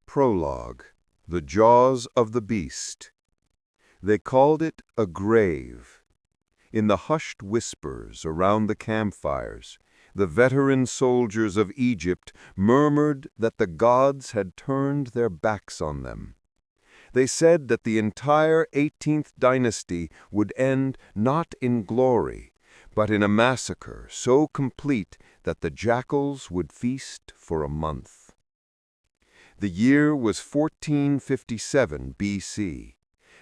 Prologue. The Jaws of the Beast. They called it a grave. In the hushed whispers around the campfires, the veteran soldiers of Egypt murmured that the gods had turned their backs on them. They said that the entire 18th dynasty would end not in glory, but in a massacre so complete that the jackals would feast for a month. The year was 1457 BC.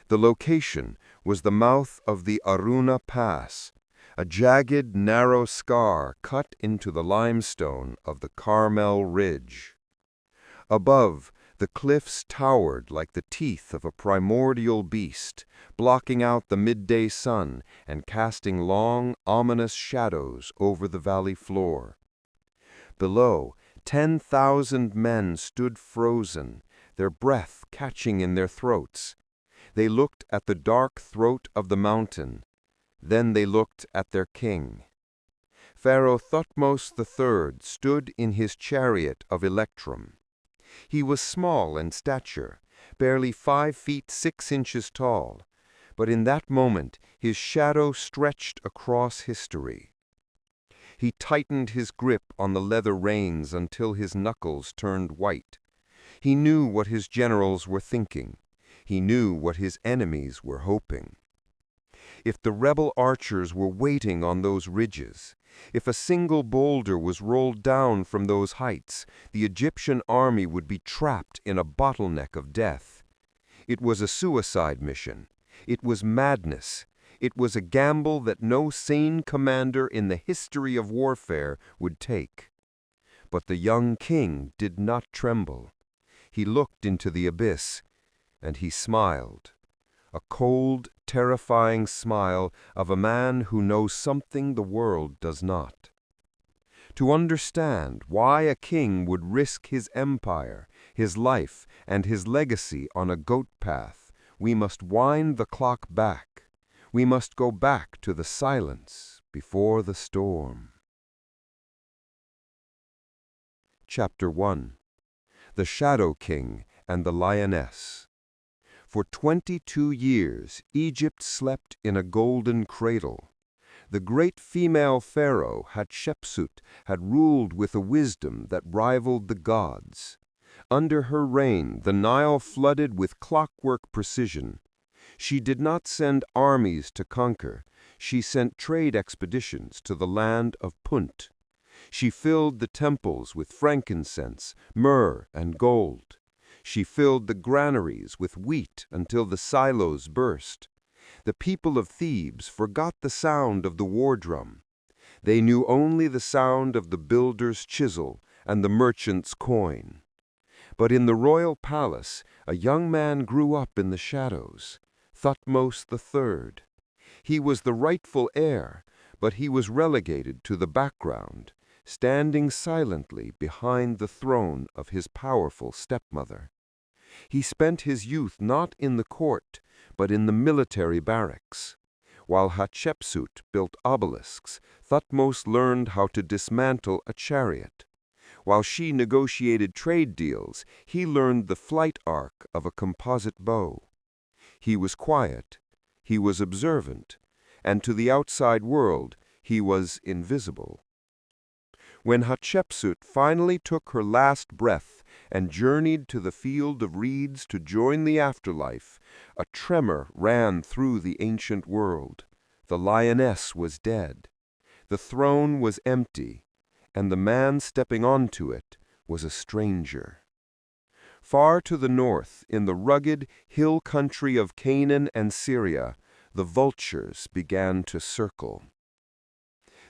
The location was the mouth of the Aruna Pass, a jagged, narrow scar cut into the limestone of the Carmel Ridge. Above, the cliffs towered like the teeth of a primordial beast, blocking out the midday sun and casting long, ominous shadows over the valley floor. Below, 10,000 men stood frozen, their breath catching in their throats. They looked at the dark throat of the mountain. Then they looked at their king. Pharaoh Thutmose III stood in his chariot of electrum. He was small in stature, barely 5 feet 6 inches tall, but in that moment his shadow stretched across history. He tightened his grip on the leather reins until his knuckles turned white. He knew what his generals were thinking. He knew what his enemies were hoping. If the rebel archers were waiting on those ridges, if a single boulder was rolled down from those heights, the Egyptian army would be trapped in a bottleneck of death. It was a suicide mission. It was madness. It was a gamble that no sane commander in the history of warfare would take. But the young king did not tremble. He looked into the abyss, and he smiled. A cold, terrifying smile of a man who knows something the world does not. To understand why a king would risk his empire, his life, and his legacy on a goat path, we must wind the clock back. We must go back to the silence before the storm. Chapter 1. The Shadow King and the Lioness. For 22 years, Egypt slept in a golden cradle. The great female pharaoh Hatshepsut had ruled with a wisdom that rivaled the gods. Under her reign, the Nile flooded with clockwork precision. She did not send armies to conquer. She sent trade expeditions to the land of Punt. She filled the temples with frankincense, myrrh, and gold. She filled the granaries with wheat until the silos burst. The people of Thebes forgot the sound of the war drum. They knew only the sound of the builder's chisel and the merchant's coin. But in the royal palace, a young man grew up in the shadows. Thutmose III. He was the rightful heir, but he was relegated to the background, standing silently behind the throne of his powerful stepmother. He spent his youth not in the court, but in the military barracks. While Hatshepsut built obelisks, Thutmose learned how to dismantle a chariot. While she negotiated trade deals, he learned the flight arc of a composite bow. He was quiet, he was observant, and to the outside world he was invisible. When Hatshepsut finally took her last breath and journeyed to the field of reeds to join the afterlife, a tremor ran through the ancient world. The lioness was dead. The throne was empty, and the man stepping onto it was a stranger. Far to the north, in the rugged hill country of Canaan and Syria, the vultures began to circle.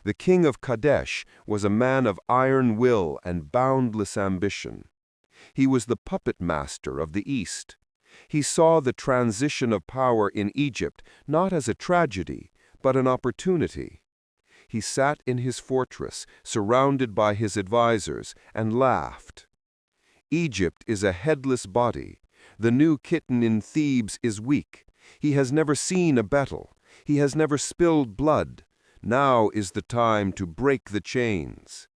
The king of Kadesh was a man of iron will and boundless ambition. He was the puppet master of the East. He saw the transition of power in Egypt not as a tragedy, but an opportunity. He sat in his fortress, surrounded by his advisors, and laughed. Egypt is a headless body. The new kitten in Thebes is weak. He has never seen a battle. He has never spilled blood. Now is the time to break the chains.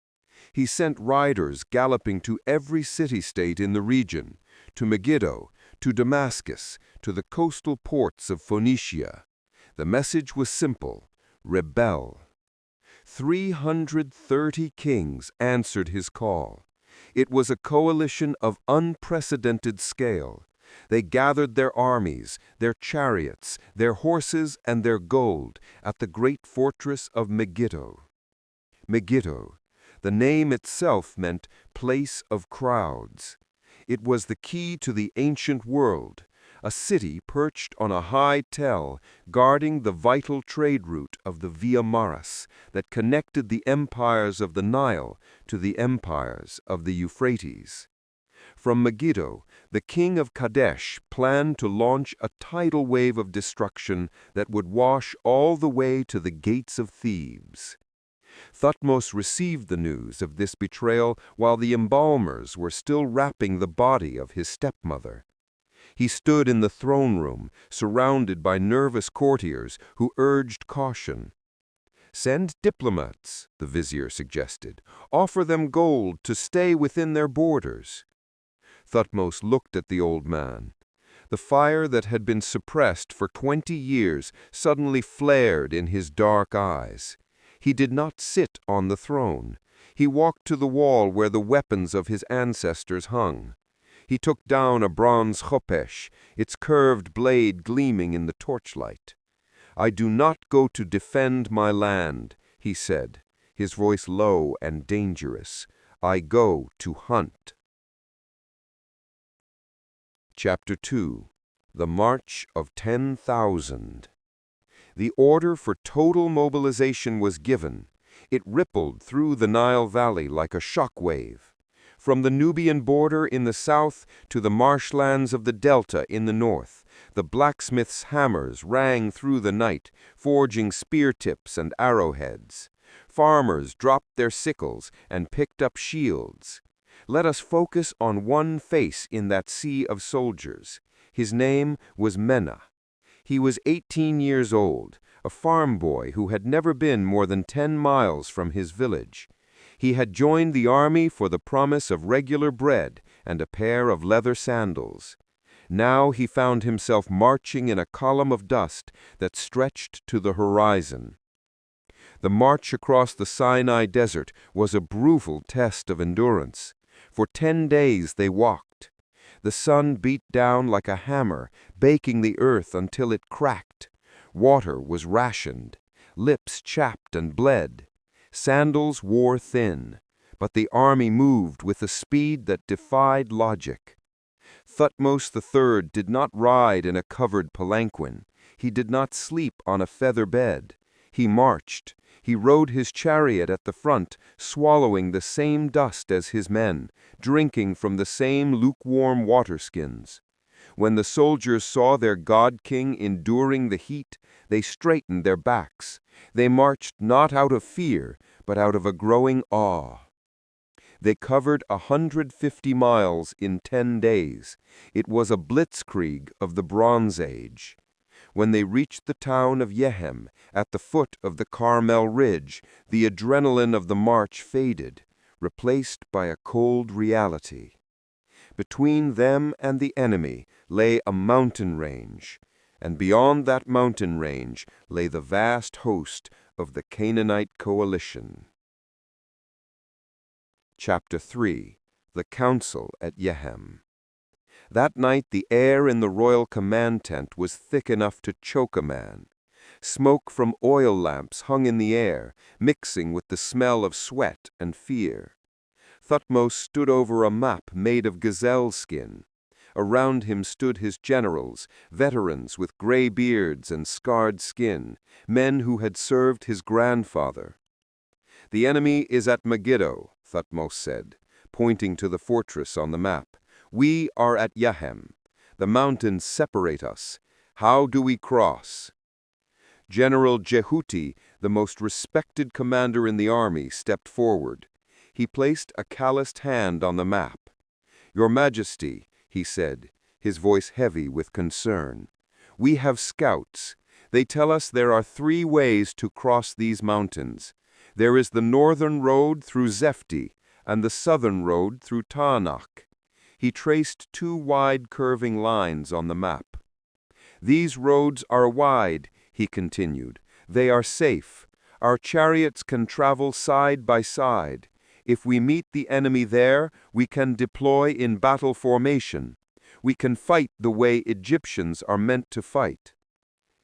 He sent riders galloping to every city-state in the region, to Megiddo, to Damascus, to the coastal ports of Phoenicia. The message was simple: rebel. 330 kings answered his call. It was a coalition of unprecedented scale. They gathered their armies, their chariots, their horses, and their gold at the great fortress of Megiddo. Megiddo, the name itself meant place of crowds. It was the key to the ancient world, a city perched on a high tell, guarding the vital trade route of the Via Maris that connected the empires of the Nile to the empires of the Euphrates. From Megiddo, the king of Kadesh planned to launch a tidal wave of destruction that would wash all the way to the gates of Thebes. Thutmose received the news of this betrayal while the embalmers were still wrapping the body of his stepmother. He stood in the throne room, surrounded by nervous courtiers who urged caution. "Send diplomats," the vizier suggested. "Offer them gold to stay within their borders." Thutmose looked at the old man. The fire that had been suppressed for 20 years suddenly flared in his dark eyes. He did not sit on the throne. He walked to the wall where the weapons of his ancestors hung. He took down a bronze khopesh, its curved blade gleaming in the torchlight. "I do not go to defend my land," he said, his voice low and dangerous. "I go to hunt." Chapter 2. The March of 10,000. The order for total mobilization was given. It rippled through the Nile Valley like a shock wave. From the Nubian border in the south to the marshlands of the Delta in the north, the blacksmiths' hammers rang through the night, forging spear tips and arrowheads. Farmers dropped their sickles and picked up shields. Let us focus on one face in that sea of soldiers. His name was Menna. He was 18 years old, a farm boy who had never been more than 10 miles from his village. He had joined the army for the promise of regular bread and a pair of leather sandals. Now he found himself marching in a column of dust that stretched to the horizon. The march across the Sinai desert was a brutal test of endurance. For 10 days they walked. The sun beat down like a hammer, baking the earth until it cracked. Water was rationed. Lips chapped and bled. Sandals wore thin. But the army moved with a speed that defied logic. Thutmose III did not ride in a covered palanquin. He did not sleep on a feather bed. He marched. He rode his chariot at the front, swallowing the same dust as his men, drinking from the same lukewarm waterskins. When the soldiers saw their god-king enduring the heat, they straightened their backs. They marched not out of fear, but out of a growing awe. They covered 150 miles in 10 days. It was a blitzkrieg of the Bronze Age. When they reached the town of Yehem, at the foot of the Carmel Ridge, the adrenaline of the march faded, replaced by a cold reality. Between them and the enemy lay a mountain range, and beyond that mountain range lay the vast host of the Canaanite coalition. Chapter 3. The Council at Yehem. That night the air in the royal command tent was thick enough to choke a man. Smoke from oil lamps hung in the air, mixing with the smell of sweat and fear. Thutmose stood over a map made of gazelle skin. Around him stood his generals, veterans with gray beards and scarred skin, men who had served his grandfather. "The enemy is at Megiddo," Thutmose said, pointing to the fortress on the map. "We are at Yehem. The mountains separate us. How do we cross?" General Jehuti, the most respected commander in the army, stepped forward. He placed a calloused hand on the map. "Your Majesty," he said, his voice heavy with concern, "we have scouts. They tell us there are 3 ways to cross these mountains. There is the northern road through Zefti and the southern road through Taanach." He traced two wide curving lines on the map. "These roads are wide," he continued. "They are safe. Our chariots can travel side by side. If we meet the enemy there, we can deploy in battle formation. We can fight the way Egyptians are meant to fight."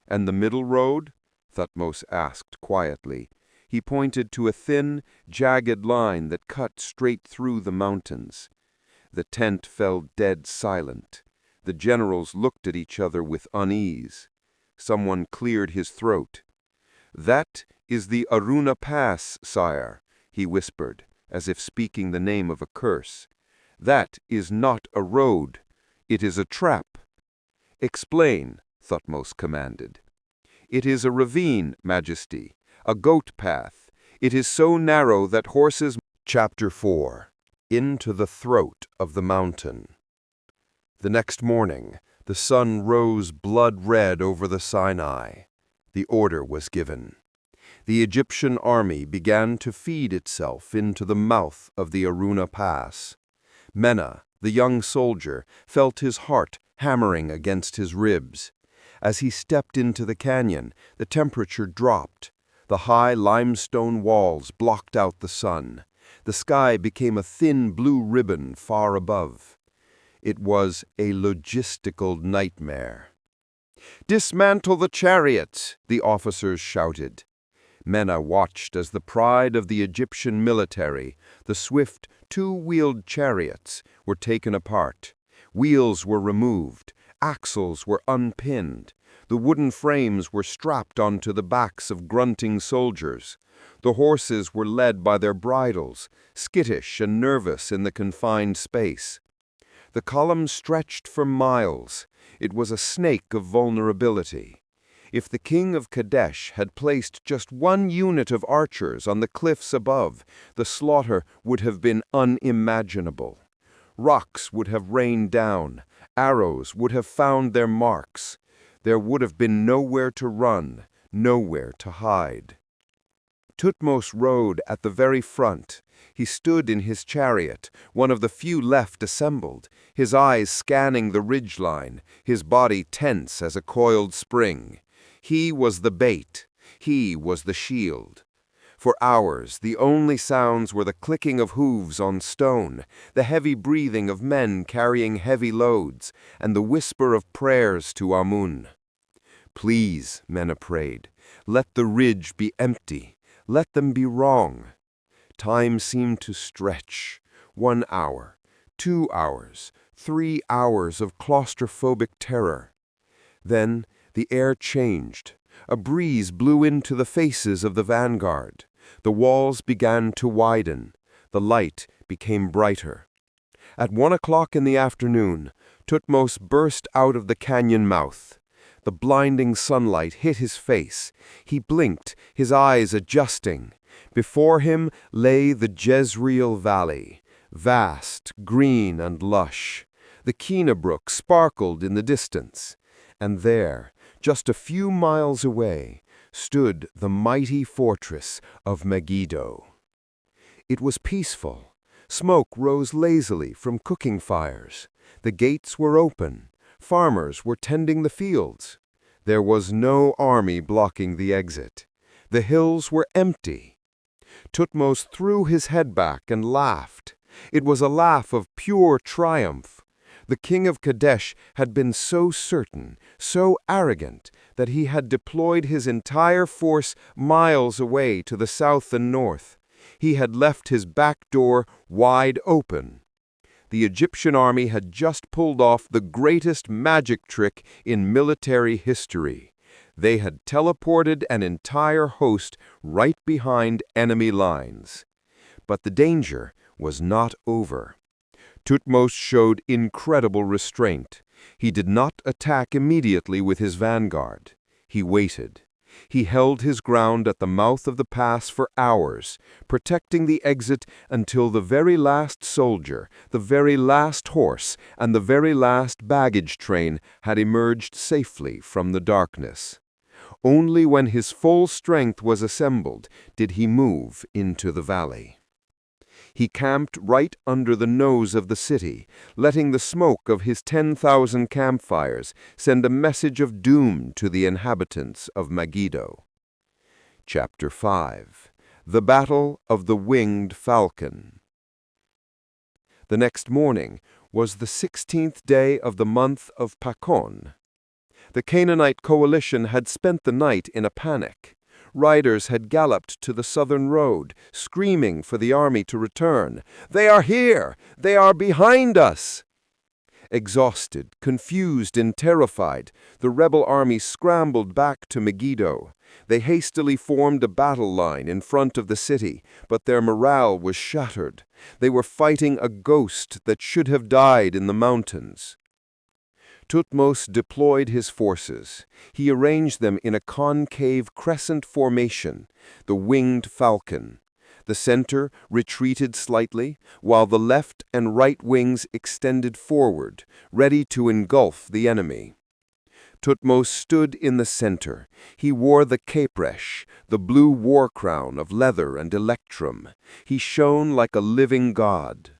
"And the middle road?" Thutmose asked quietly. He pointed to a thin, jagged line that cut straight through the mountains. The tent fell dead silent. The generals looked at each other with unease. Someone cleared his throat. "That is the Aruna Pass, sire," he whispered, as if speaking the name of a curse. "That is not a road. It is a trap." "Explain," Thutmose commanded. "It is a ravine, Majesty, a goat path. It is so narrow that horses—" Chapter 4. Into the Throat of the Mountain. The next morning, the sun rose blood-red over the Sinai. The order was given. The Egyptian army began to feed itself into the mouth of the Aruna Pass. Mena, the young soldier, felt his heart hammering against his ribs. As he stepped into the canyon, the temperature dropped. The high limestone walls blocked out the sun. The sky became a thin blue ribbon far above. It was a logistical nightmare. "Dismantle the chariots!" the officers shouted. Mena watched as the pride of the Egyptian military, the swift, two-wheeled chariots, were taken apart. Wheels were removed, axles were unpinned. The wooden frames were strapped onto the backs of grunting soldiers. The horses were led by their bridles, skittish and nervous in the confined space. The column stretched for miles. It was a snake of vulnerability. If the king of Kadesh had placed just one unit of archers on the cliffs above, the slaughter would have been unimaginable. Rocks would have rained down. Arrows would have found their marks. There would have been nowhere to run, nowhere to hide. Thutmose rode at the very front. He stood in his chariot, one of the few left assembled, his eyes scanning the ridgeline, his body tense as a coiled spring. He was the bait. He was the shield. For hours, the only sounds were the clicking of hooves on stone, the heavy breathing of men carrying heavy loads, and the whisper of prayers to Amun. "Please," Mena prayed, "let the ridge be empty. Let them be wrong." Time seemed to stretch. 1 hour, 2 hours, 3 hours of claustrophobic terror. Then the air changed. A breeze blew into the faces of the vanguard. The walls began to widen. The light became brighter. At 1 o'clock in the afternoon, Thutmose burst out of the canyon mouth. The blinding sunlight hit his face. He blinked, his eyes adjusting. Before him lay the Jezreel Valley, vast, green, and lush. The Kina Brook sparkled in the distance. And there, just a few miles away, stood the mighty fortress of Megiddo. It was peaceful. Smoke rose lazily from cooking fires. The gates were open. Farmers were tending the fields. There was no army blocking the exit. The hills were empty. Thutmose threw his head back and laughed. It was a laugh of pure triumph. The king of Kadesh had been so certain, so arrogant, that he had deployed his entire force miles away to the south and north. He had left his back door wide open. The Egyptian army had just pulled off the greatest magic trick in military history. They had teleported an entire host right behind enemy lines. But the danger was not over. Thutmose showed incredible restraint. He did not attack immediately with his vanguard. He waited. He held his ground at the mouth of the pass for hours, protecting the exit until the very last soldier, the very last horse, and the very last baggage train had emerged safely from the darkness. Only when his full strength was assembled did he move into the valley. He camped right under the nose of the city, letting the smoke of his 10,000 campfires send a message of doom to the inhabitants of Megiddo. Chapter 5. The Battle of the Winged Falcon. The next morning was the 16th day of the month of Pakon. The Canaanite coalition had spent the night in a panic. Riders had galloped to the southern road, screaming for the army to return. "They are here! They are behind us!" Exhausted, confused, and terrified, the rebel army scrambled back to Megiddo. They hastily formed a battle line in front of the city, but their morale was shattered. They were fighting a ghost that should have died in the mountains. Thutmose deployed his forces. He arranged them in a concave crescent formation, the winged falcon. The center retreated slightly, while the left and right wings extended forward, ready to engulf the enemy. Thutmose stood in the center. He wore the capresh, the blue war crown of leather and electrum. He shone like a living god.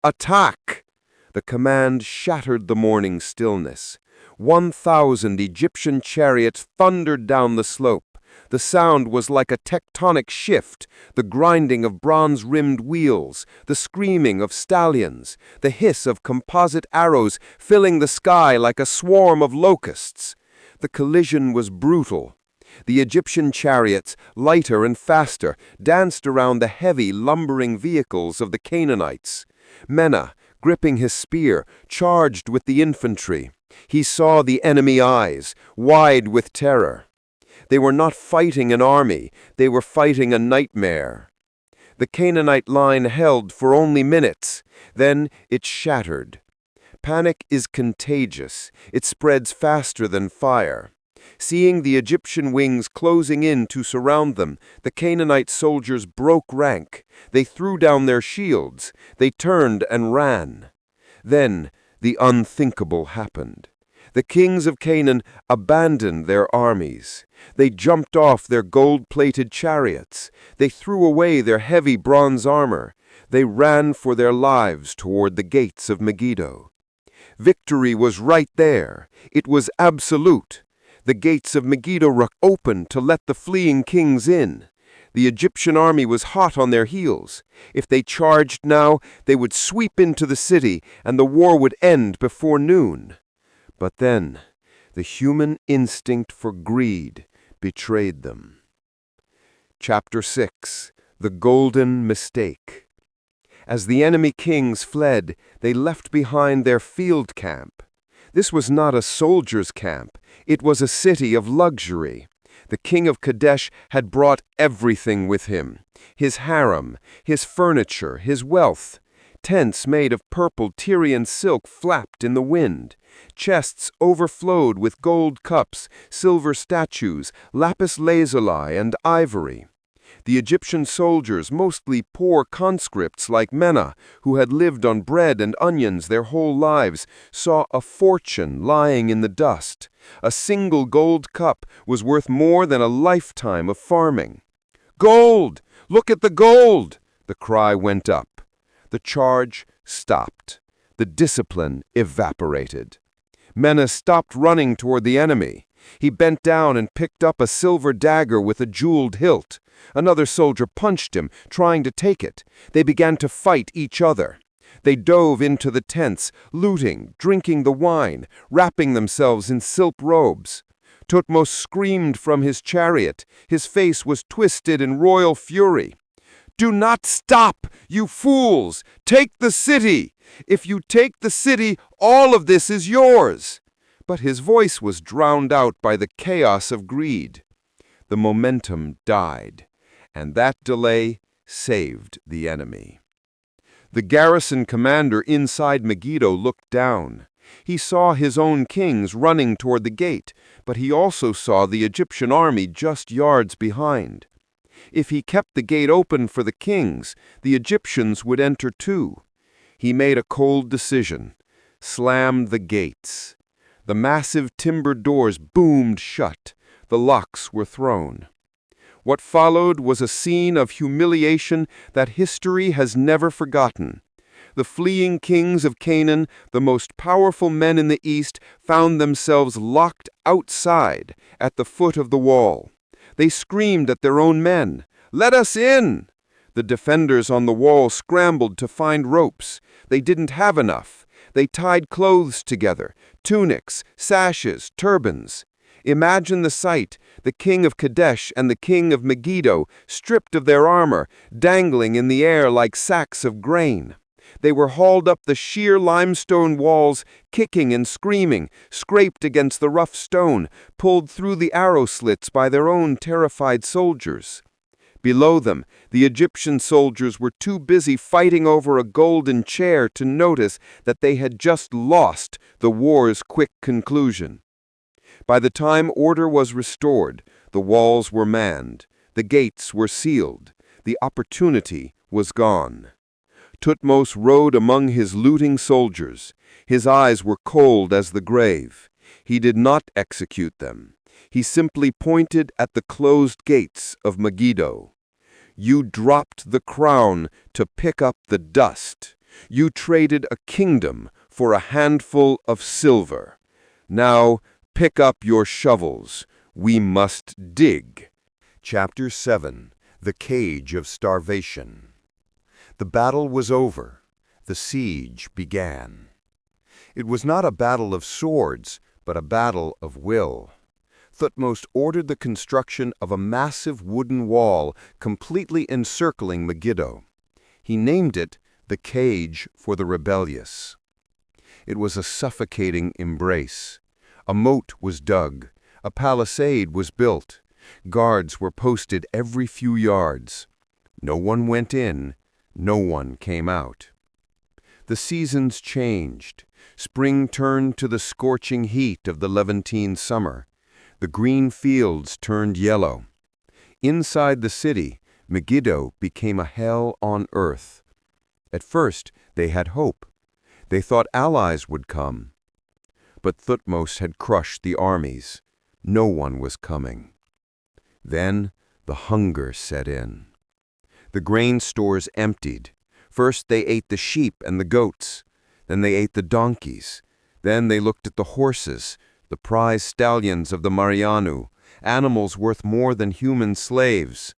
"Attack!" The command shattered the morning stillness. 1,000 Egyptian chariots thundered down the slope. The sound was like a tectonic shift, the grinding of bronze-rimmed wheels, the screaming of stallions, the hiss of composite arrows filling the sky like a swarm of locusts. The collision was brutal. The Egyptian chariots, lighter and faster, danced around the heavy, lumbering vehicles of the Canaanites. Mena, gripping his spear, charged with the infantry. He saw the enemy eyes, wide with terror. They were not fighting an army, they were fighting a nightmare. The Canaanite line held for only minutes, then it shattered. Panic is contagious, it spreads faster than fire. Seeing the Egyptian wings closing in to surround them, the Canaanite soldiers broke rank. They threw down their shields. They turned and ran. Then the unthinkable happened. The kings of Canaan abandoned their armies. They jumped off their gold-plated chariots. They threw away their heavy bronze armor. They ran for their lives toward the gates of Megiddo. Victory was right there. It was absolute. The gates of Megiddo were open to let the fleeing kings in. The Egyptian army was hot on their heels. If they charged now, they would sweep into the city, and the war would end before noon. But then, the human instinct for greed betrayed them. Chapter 6. The Golden Mistake. As the enemy kings fled, they left behind their field camp. This was not a soldier's camp. It was a city of luxury. The king of Kadesh had brought everything with him. His harem, his furniture, his wealth. Tents made of purple Tyrian silk flapped in the wind. Chests overflowed with gold cups, silver statues, lapis lazuli, and ivory. The Egyptian soldiers, mostly poor conscripts like Mena, who had lived on bread and onions their whole lives, saw a fortune lying in the dust. A single gold cup was worth more than a lifetime of farming. "Gold! Look at the gold!" The cry went up. The charge stopped. The discipline evaporated. Mena stopped running toward the enemy. He bent down and picked up a silver dagger with a jeweled hilt. Another soldier punched him, trying to take it. They began to fight each other. They dove into the tents, looting, drinking the wine, wrapping themselves in silk robes. Thutmose screamed from his chariot. His face was twisted in royal fury. "Do not stop, you fools! Take the city! If you take the city, all of this is yours!" But his voice was drowned out by the chaos of greed. The momentum died, and that delay saved the enemy. The garrison commander inside Megiddo looked down. He saw his own kings running toward the gate, but he also saw the Egyptian army just yards behind. If he kept the gate open for the kings, the Egyptians would enter too. He made a cold decision, slammed the gates. The massive timber doors boomed shut. The locks were thrown. What followed was a scene of humiliation that history has never forgotten. The fleeing kings of Canaan, the most powerful men in the east, found themselves locked outside at the foot of the wall. They screamed at their own men, "Let us in!" The defenders on the wall scrambled to find ropes. They didn't have enough. They tied clothes together, tunics, sashes, turbans. Imagine the sight, the king of Kadesh and the king of Megiddo, stripped of their armor, dangling in the air like sacks of grain. They were hauled up the sheer limestone walls, kicking and screaming, scraped against the rough stone, pulled through the arrow slits by their own terrified soldiers. Below them, the Egyptian soldiers were too busy fighting over a golden chair to notice that they had just lost the war's quick conclusion. By the time order was restored, the walls were manned, the gates were sealed, the opportunity was gone. Thutmose rode among his looting soldiers. His eyes were cold as the grave. He did not execute them. He simply pointed at the closed gates of Megiddo. You dropped the crown to pick up the dust. You traded a kingdom for a handful of silver. Now pick up your shovels. We must dig. Chapter 7. The Cage of Starvation. The battle was over. The siege began. It was not a battle of swords, but a battle of will. Thutmose ordered the construction of a massive wooden wall completely encircling Megiddo. He named it the Cage for the Rebellious. It was a suffocating embrace. A moat was dug. A palisade was built. Guards were posted every few yards. No one went in. No one came out. The seasons changed. Spring turned to the scorching heat of the Levantine summer. The green fields turned yellow. Inside the city, Megiddo became a hell on earth. At first, they had hope. They thought allies would come. But Thutmose had crushed the armies. No one was coming. Then the hunger set in. The grain stores emptied. First they ate the sheep and the goats. Then they ate the donkeys. Then they looked at the horses, the prize stallions of the Marianu, animals worth more than human slaves.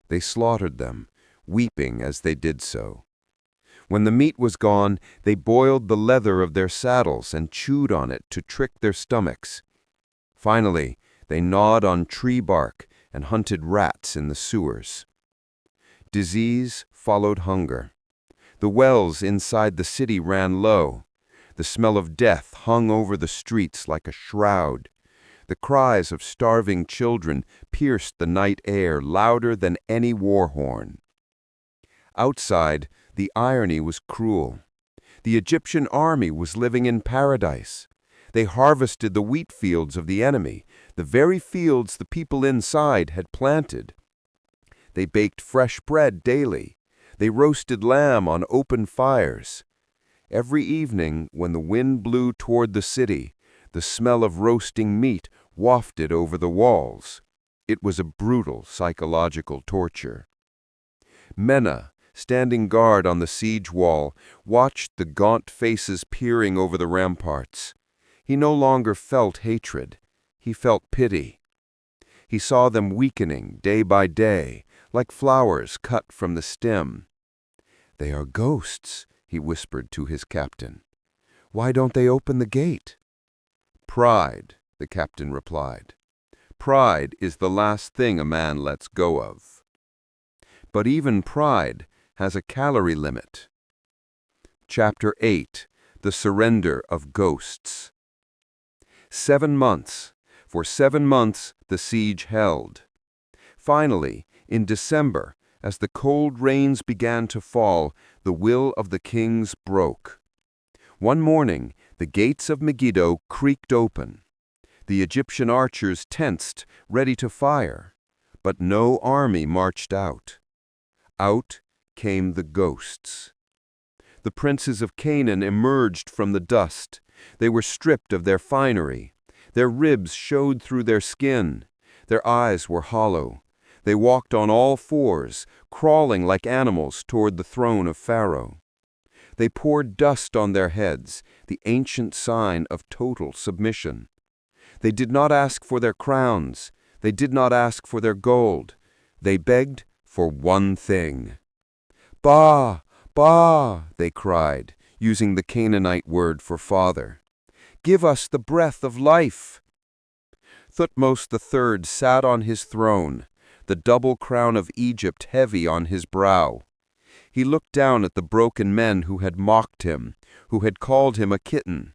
They slaughtered them, weeping as they did so. When the meat was gone, they boiled the leather of their saddles and chewed on it to trick their stomachs. Finally, they gnawed on tree bark and hunted rats in the sewers. Disease followed hunger. The wells inside the city ran low. The smell of death hung over the streets like a shroud. The cries of starving children pierced the night air louder than any war horn. Outside, the irony was cruel. The Egyptian army was living in paradise. They harvested the wheat fields of the enemy, the very fields the people inside had planted. They baked fresh bread daily. They roasted lamb on open fires. Every evening, when the wind blew toward the city, the smell of roasting meat wafted over the walls. It was a brutal psychological torture. Mena, standing guard on the siege wall, watched the gaunt faces peering over the ramparts. He no longer felt hatred. He felt pity. He saw them weakening day by day, like flowers cut from the stem. "They are ghosts," he whispered to his captain. "Why don't they open the gate?" "Pride," the captain replied. "Pride is the last thing a man lets go of." But even pride has a calorie limit. Chapter 8. The Surrender of Ghosts. 7 months. For 7 months the siege held. Finally, in December, as the cold rains began to fall, the will of the kings broke. One morning, the gates of Megiddo creaked open. The Egyptian archers tensed, ready to fire. But no army marched out. Out came the ghosts. The princes of Canaan emerged from the dust. They were stripped of their finery. Their ribs showed through their skin. Their eyes were hollow. They walked on all fours, crawling like animals toward the throne of Pharaoh. They poured dust on their heads, the ancient sign of total submission. They did not ask for their crowns. They did not ask for their gold. They begged for one thing. Ba, Ba, they cried, using the Canaanite word for father. Give us the breath of life. Thutmose III sat on his throne, the double crown of Egypt heavy on his brow. He looked down at the broken men who had mocked him, who had called him a kitten.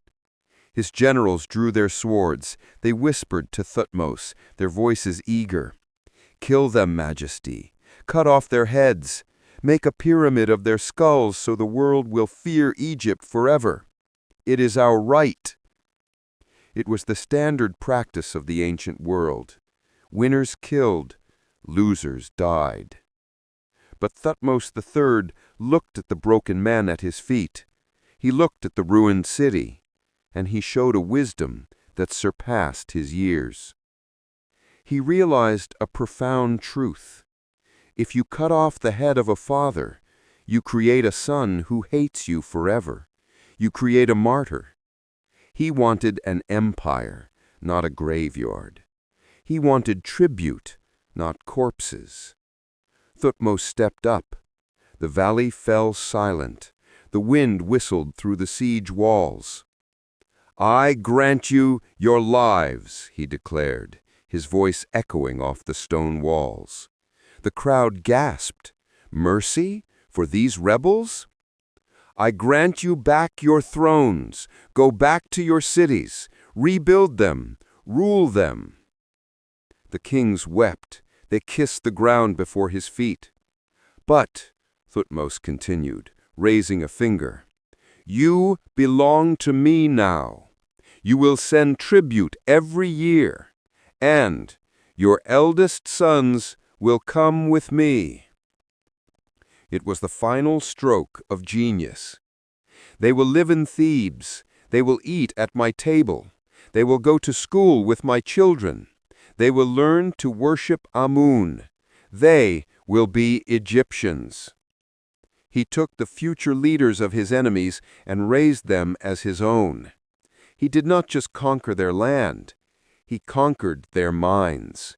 His generals drew their swords. They whispered to Thutmose, their voices eager. Kill them, Majesty. Cut off their heads. Make a pyramid of their skulls so the world will fear Egypt forever. It is our right. It was the standard practice of the ancient world. Winners killed, losers died. But Thutmose III looked at the broken men at his feet. He looked at the ruined city, and he showed a wisdom that surpassed his years. He realized a profound truth. If you cut off the head of a father, you create a son who hates you forever. You create a martyr. He wanted an empire, not a graveyard. He wanted tribute, not corpses. Thutmose stepped up. The valley fell silent. The wind whistled through the siege walls. I grant you your lives, he declared, his voice echoing off the stone walls. The crowd gasped. Mercy for these rebels? I grant you back your thrones. Go back to your cities. Rebuild them. Rule them. The kings wept. They kissed the ground before his feet. But, Thutmose continued, raising a finger, you belong to me now. You will send tribute every year, and your eldest sons will come with me. It was the final stroke of genius. They will live in Thebes. They will eat at my table. They will go to school with my children. They will learn to worship Amun. They will be Egyptians. He took the future leaders of his enemies and raised them as his own. He did not just conquer their land. He conquered their minds.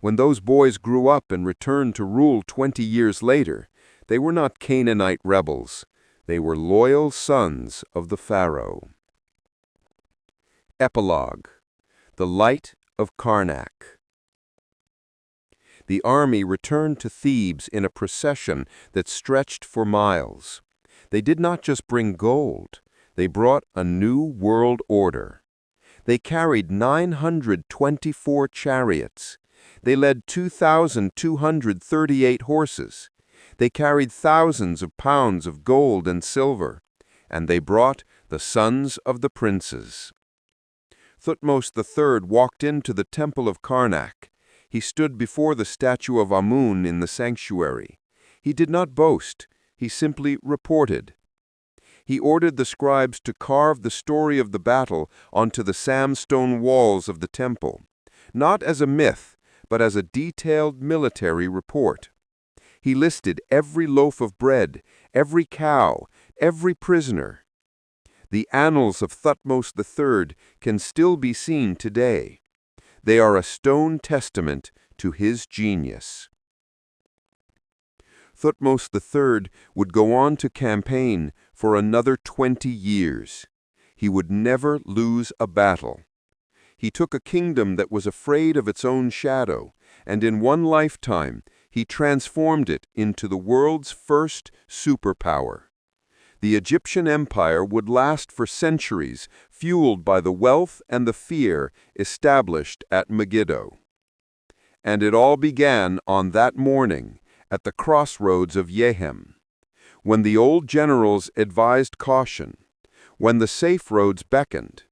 When those boys grew up and returned to rule 20 years later, they were not Canaanite rebels. They were loyal sons of the Pharaoh. Epilogue: The Light of Karnak. The army returned to Thebes in a procession that stretched for miles. They did not just bring gold. They brought a new world order. They carried 924 chariots. They led 2,238 horses. They carried thousands of pounds of gold and silver, and they brought the sons of the princes. Thutmose III walked into the temple of Karnak. He stood before the statue of Amun in the sanctuary. He did not boast. He simply reported. He ordered the scribes to carve the story of the battle onto the sandstone walls of the temple, not as a myth, but as a detailed military report. He listed every loaf of bread, every cow, every prisoner. The annals of Thutmose III can still be seen today. They are a stone testament to his genius. Thutmose III would go on to campaign for another 20 years. He would never lose a battle. He took a kingdom that was afraid of its own shadow, and in one lifetime, he transformed it into the world's first superpower. The Egyptian empire would last for centuries, fueled by the wealth and the fear established at Megiddo. And it all began on that morning at the crossroads of Yehem, when the old generals advised caution, when the safe roads beckoned,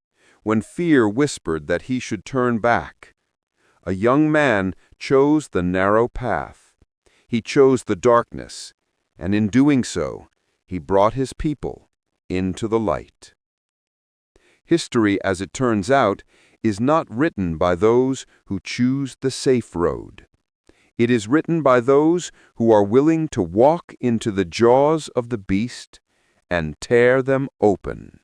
when fear whispered that he should turn back. A young man chose the narrow path. He chose the darkness, and in doing so, he brought his people into the light. History, as it turns out, is not written by those who choose the safe road. It is written by those who are willing to walk into the jaws of the beast and tear them open.